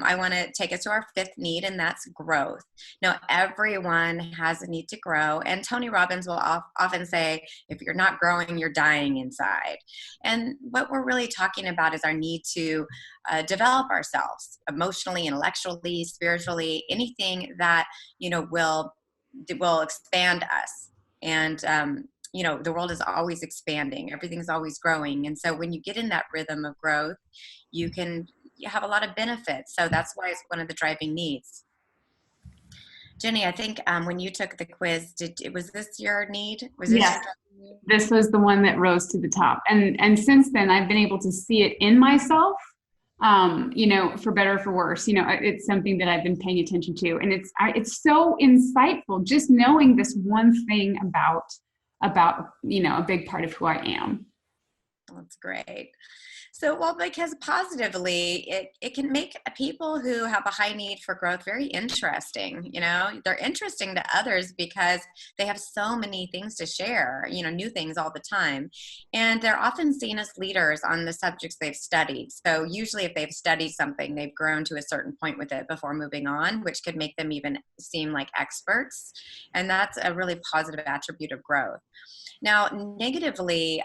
I want to take us to our fifth need, and that's growth. Now, everyone has a need to grow, and Tony Robbins will often say, if you're not growing, you're dying inside. And what we're really talking about is our need to develop ourselves emotionally, intellectually, spiritually, anything that, will expand us. And, the world is always expanding. Everything's always growing. And so when you get in that rhythm of growth, you have a lot of benefits. So that's why it's one of the driving needs. Jenny, I think when you took the quiz, was this your need? Yes, this was the one that rose to the top. And since then, I've been able to see it in myself, for better or for worse. It's something that I've been paying attention to. And it's so insightful just knowing this one thing about a big part of who I am. That's great. So, well, because positively, it can make people who have a high need for growth very interesting. They're interesting to others because they have so many things to share, new things all the time. And they're often seen as leaders on the subjects they've studied. So usually if they've studied something, they've grown to a certain point with it before moving on, which could make them even seem like experts. And that's a really positive attribute of growth. Now, negatively,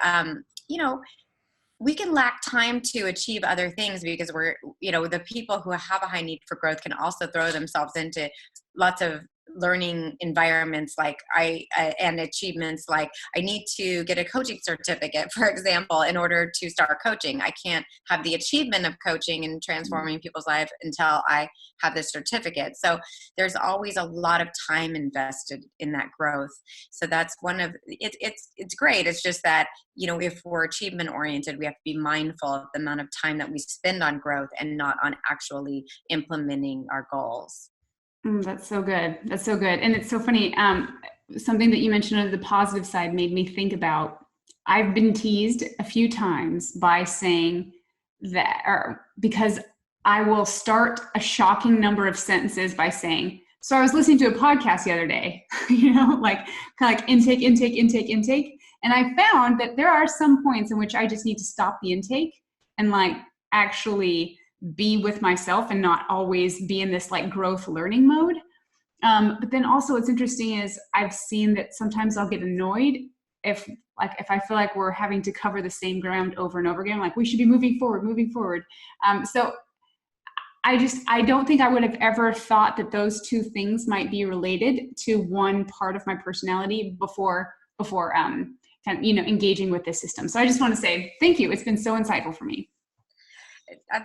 we can lack time to achieve other things because the people who have a high need for growth can also throw themselves into lots of learning environments and achievements. Like, I need to get a coaching certificate, for example, in order to start coaching. I can't have the achievement of coaching and transforming people's lives until I have this certificate. So there's always a lot of time invested in that growth. So that's it's great. It's just that, if we're achievement oriented, we have to be mindful of the amount of time that we spend on growth and not on actually implementing our goals. That's so good. That's so good. And it's so funny. Something that you mentioned on the positive side made me think about, I've been teased a few times by saying that, or because I will start a shocking number of sentences by saying, so I was listening to a podcast the other day, kind of like intake. And I found that there are some points in which I just need to stop the intake and actually be with myself and not always be in this growth learning mode. But then also what's interesting is I've seen that sometimes I'll get annoyed if I feel like we're having to cover the same ground over and over again, we should be moving forward. So I don't think I would have ever thought that those two things might be related to one part of my personality before engaging with this system. So I just want to say thank you. It's been so insightful for me.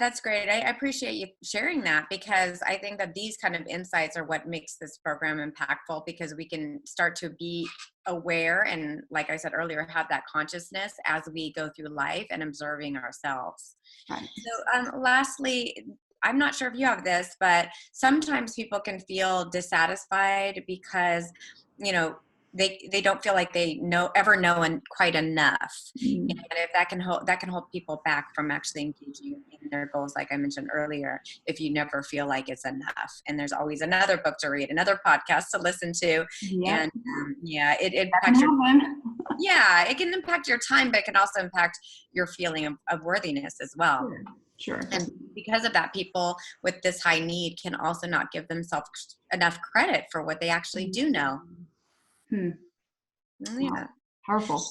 That's great. I appreciate you sharing that, because I think that these kind of insights are what makes this program impactful, because we can start to be aware and, like I said earlier, have that consciousness as we go through life and observing ourselves. Right. So lastly, I'm not sure if you have this, but sometimes people can feel dissatisfied because, they don't feel like they ever know quite enough. And if that can hold people back from actually engaging in their goals, like I mentioned earlier, if you never feel like it's enough. And there's always another book to read, another podcast to listen to. Yeah. And it impacts it can impact your time, but it can also impact your feeling of worthiness as well. Sure. And because of that, people with this high need can also not give themselves enough credit for what they actually do know. Yeah. Wow. Powerful.